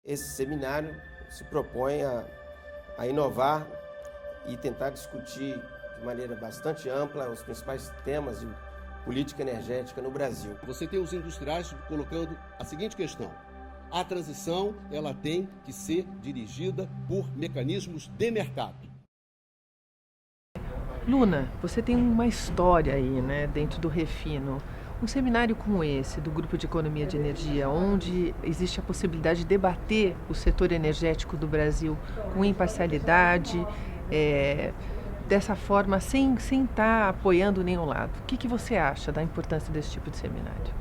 Esse seminário se propõe a inovar e tentar discutir de maneira bastante ampla os principais temas de política energética no Brasil. Você tem os industriais colocando a seguinte questão: a transição ela tem que ser dirigida por mecanismos de mercado. Luna, você tem uma história aí, né, dentro do Refino. Um seminário como esse, do Grupo de Economia de Energia, onde existe a possibilidade de debater o setor energético do Brasil com imparcialidade, dessa forma, sem estar apoiando nenhum lado. O que você acha da importância desse tipo de seminário?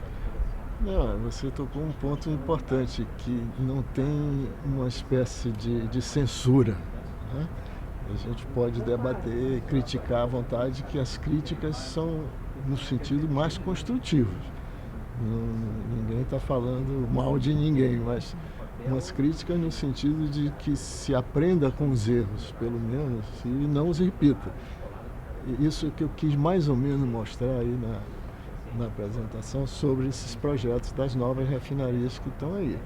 Não, você tocou um ponto importante, que não tem uma espécie de censura, né? A gente pode debater, criticar à vontade, que as críticas são no sentido mais construtivo. Ninguém está falando mal de ninguém, mas umas críticas no sentido de que se aprenda com os erros, pelo menos, e não os repita. E isso é que eu quis mais ou menos mostrar aí na apresentação sobre esses projetos das novas refinarias que estão aí.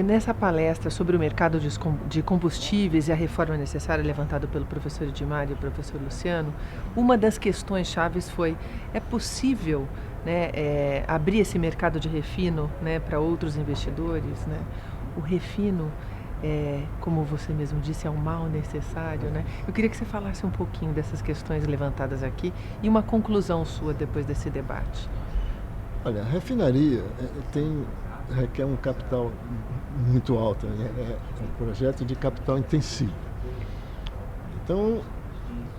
Nessa palestra sobre o mercado de combustíveis e a reforma necessária levantada pelo professor Edmar e o professor Luciano, uma das questões chaves foi: é possível, né, abrir esse mercado de refino, né, para outros investidores, né? O refino, como você mesmo disse, é um mal necessário, né? Eu queria que você falasse um pouquinho dessas questões levantadas aqui e uma conclusão sua depois desse debate. Olha, a refinaria requer um capital muito alto, né? É um projeto de capital intensivo. Então,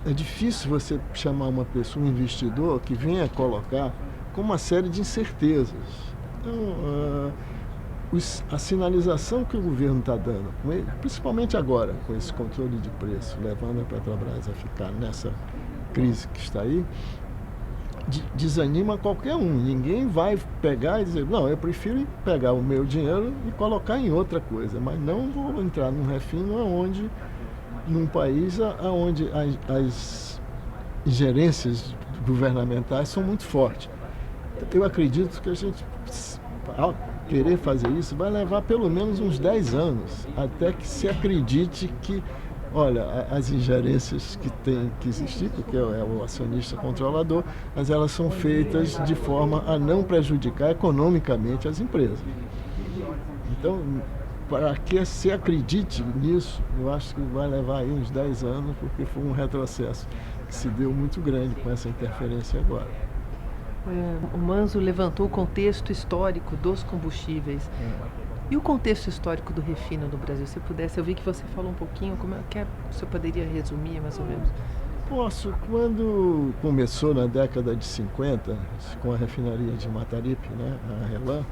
é difícil você chamar uma pessoa, um investidor, que venha colocar com uma série de incertezas. Então, a sinalização que o governo está dando, principalmente agora, com esse controle de preço, levando a Petrobras a ficar nessa crise que está aí, desanima qualquer um. Ninguém vai pegar e dizer: não, eu prefiro pegar o meu dinheiro e colocar em outra coisa, mas não vou entrar num refino num país onde as ingerências governamentais são muito fortes. Eu acredito que a gente, ao querer fazer isso, vai levar pelo menos uns 10 anos, até que se acredite que, olha, as ingerências que tem que existir, porque é o acionista controlador, mas elas são feitas de forma a não prejudicar economicamente as empresas. Então, para que se acredite nisso, eu acho que vai levar aí uns 10 anos, porque foi um retrocesso que se deu muito grande com essa interferência agora. O Manzo levantou o contexto histórico dos combustíveis. E o contexto histórico do refino no Brasil? Se pudesse, eu vi que você falou um pouquinho, como é que você poderia resumir mais ou menos? Posso. Quando começou na década de 50, com a refinaria de Mataripe, né, a RELAM,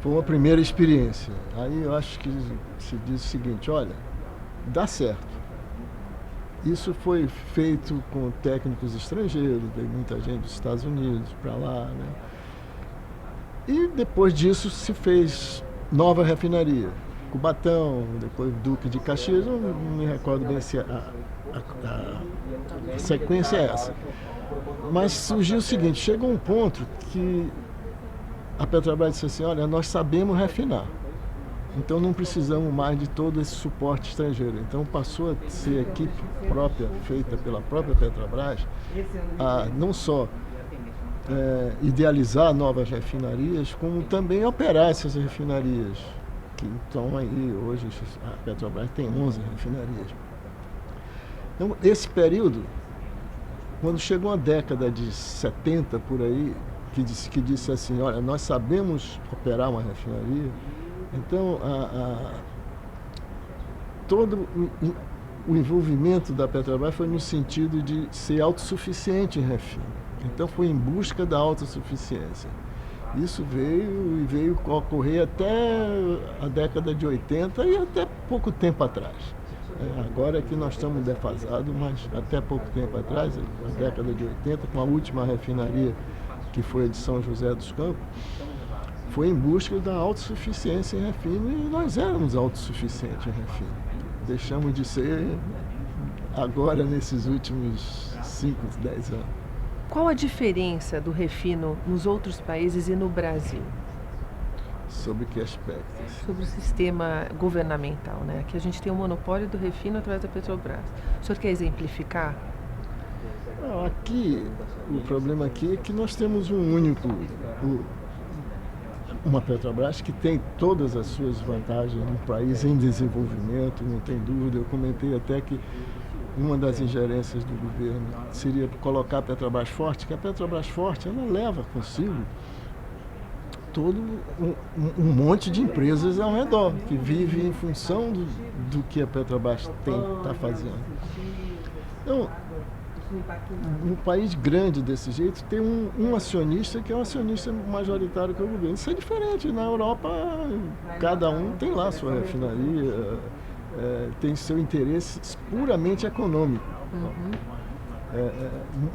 foi uma primeira experiência. Aí eu acho que se diz o seguinte: olha, dá certo. Isso foi feito com técnicos estrangeiros, veio muita gente dos Estados Unidos para lá, né? E depois disso se fez nova refinaria, Cubatão, depois Duque de Caxias, eu não me recordo bem se a sequência é essa. Mas surgiu o seguinte: chegou um ponto que a Petrobras disse assim: olha, nós sabemos refinar, então não precisamos mais de todo esse suporte estrangeiro. Então passou a ser equipe própria, feita pela própria Petrobras, a não só idealizar novas refinarias, como também operar essas refinarias, que estão aí hoje. A Petrobras tem 11 refinarias. Então, esse período, quando chegou a década de 70 por aí, que disse assim: olha, nós sabemos operar uma refinaria, então todo o envolvimento da Petrobras foi no sentido de ser autossuficiente em refino. Então foi em busca da autossuficiência. Isso veio ocorrer até a década de 80 e até pouco tempo atrás. Agora é que nós estamos defasados, mas até pouco tempo atrás, na década de 80, com a última refinaria, que foi a de São José dos Campos, foi em busca da autossuficiência em refino, e nós éramos autossuficientes em refino. Deixamos de ser agora nesses últimos 5, 10 anos. Qual a diferença do refino nos outros países e no Brasil? Sobre que aspecto? Sobre o sistema governamental, né? Que a gente tem o monopólio do refino através da Petrobras. O senhor quer exemplificar? Aqui, o problema aqui é que nós temos uma Petrobras que tem todas as suas vantagens num país em desenvolvimento, não tem dúvida. Eu comentei até que uma das ingerências do governo seria colocar a Petrobras forte, que a Petrobras forte ela leva consigo todo um monte de empresas ao redor, que vivem em função do que a Petrobras está fazendo. Então, num país grande desse jeito, tem um acionista que é um acionista majoritário que é o governo. Isso é diferente. Na Europa, cada um tem lá sua refinaria, tem seu interesse puramente econômico.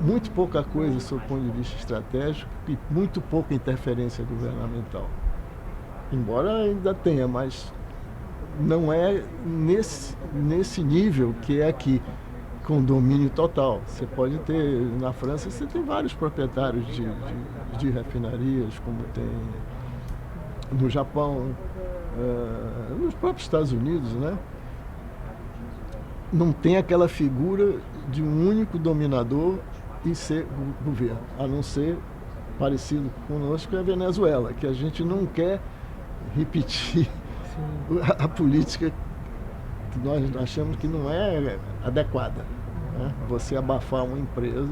Muito pouca coisa sob o ponto de vista estratégico e muito pouca interferência governamental. Embora ainda tenha, mas não é nesse nível que é aqui, com domínio total. Você pode ter, na França, você tem vários proprietários de refinarias, como tem no Japão, nos próprios Estados Unidos, né? Não tem aquela figura de um único dominador e ser governo, a não ser parecido conosco é a Venezuela, que a gente não quer repetir a política que nós achamos que não é adequada. Né? Você abafar uma empresa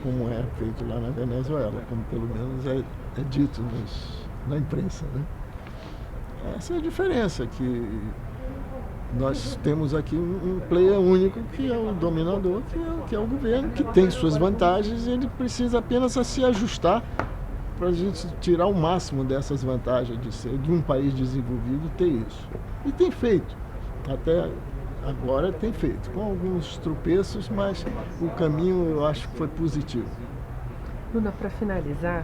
como é feito lá na Venezuela, como pelo menos é dito na imprensa. Né? Essa é a diferença, que nós temos aqui um player único que é o dominador, que é o governo, que tem suas vantagens e ele precisa apenas se ajustar para a gente tirar o máximo dessas vantagens de um país desenvolvido ter isso. E tem feito, até agora tem feito, com alguns tropeços, mas o caminho eu acho que foi positivo. Luna, para finalizar,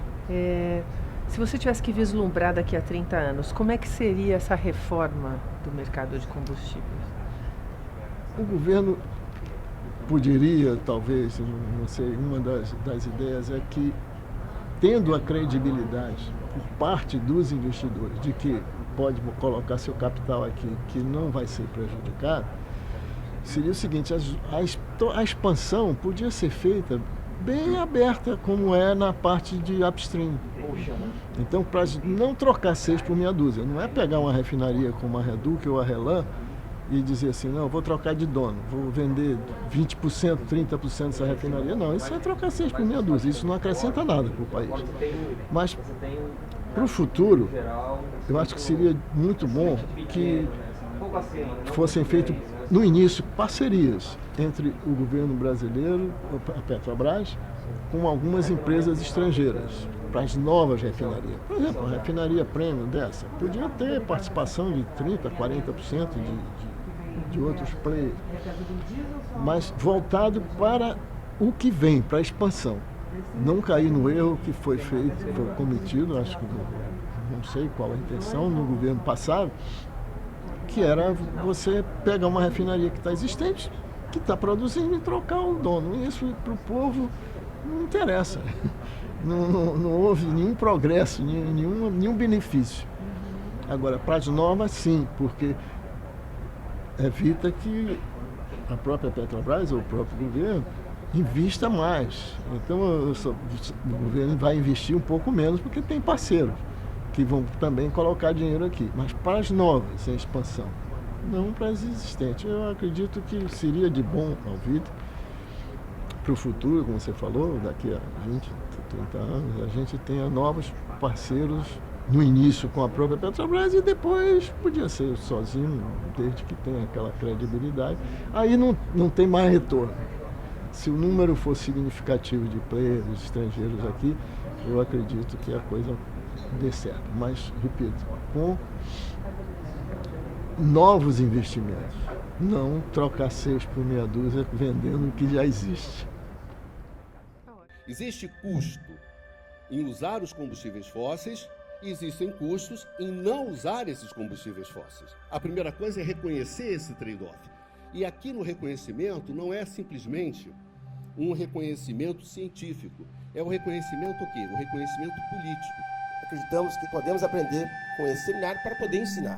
se você tivesse que vislumbrar daqui a 30 anos, como é que seria essa reforma do mercado de combustíveis? O governo poderia, talvez, não sei, uma das ideias é que, tendo a credibilidade por parte dos investidores de que pode colocar seu capital aqui, que não vai ser prejudicado, seria o seguinte, a expansão podia ser feita bem aberta, como é na parte de upstream. Então, para não trocar 6 por meia dúzia, não é pegar uma refinaria como a Reduc ou a Relan e dizer assim, não, vou trocar de dono, vou vender 20%, 30% dessa refinaria. Não, isso é trocar 6 por meia dúzia, isso não acrescenta nada para o país. Mas, para o futuro, eu acho que seria muito bom que fossem feitas, no início, parcerias entre o governo brasileiro, a Petrobras, com algumas empresas estrangeiras, para as novas refinarias. Por exemplo, a refinaria premium dessa podia ter participação de 30%, 40% de outros players, mas voltado para o que vem, para a expansão. Não cair no erro que foi feito, foi cometido, acho que não sei qual a intenção no governo passado, que era você pegar uma refinaria que está existente, que está produzindo e trocar o dono. Isso para o povo não interessa. Não houve nenhum progresso, nenhum benefício. Agora, para as novas, sim, porque evita que a própria Petrobras ou o próprio governo invista mais. Então, o governo vai investir um pouco menos porque tem parceiros que vão também colocar dinheiro aqui. Mas para as novas, em expansão, não para as existentes. Eu acredito que seria de bom ouvido para o futuro, como você falou, daqui a 20, 30 anos, a gente tenha novos parceiros no início com a própria Petrobras e depois podia ser sozinho, desde que tenha aquela credibilidade. Aí não tem mais retorno. Se o número for significativo de players estrangeiros aqui, eu acredito que a coisa dê certo. Mas, repito, com novos investimentos, não trocar 6 por meia dúzia vendendo o que já existe. Existe custo em usar os combustíveis fósseis e existem custos em não usar esses combustíveis fósseis. A primeira coisa é reconhecer esse trade-off. E aqui no reconhecimento não é simplesmente um reconhecimento científico, é o reconhecimento o quê? O reconhecimento político. acreditamos que podemos aprender com esse seminário para poder ensinar.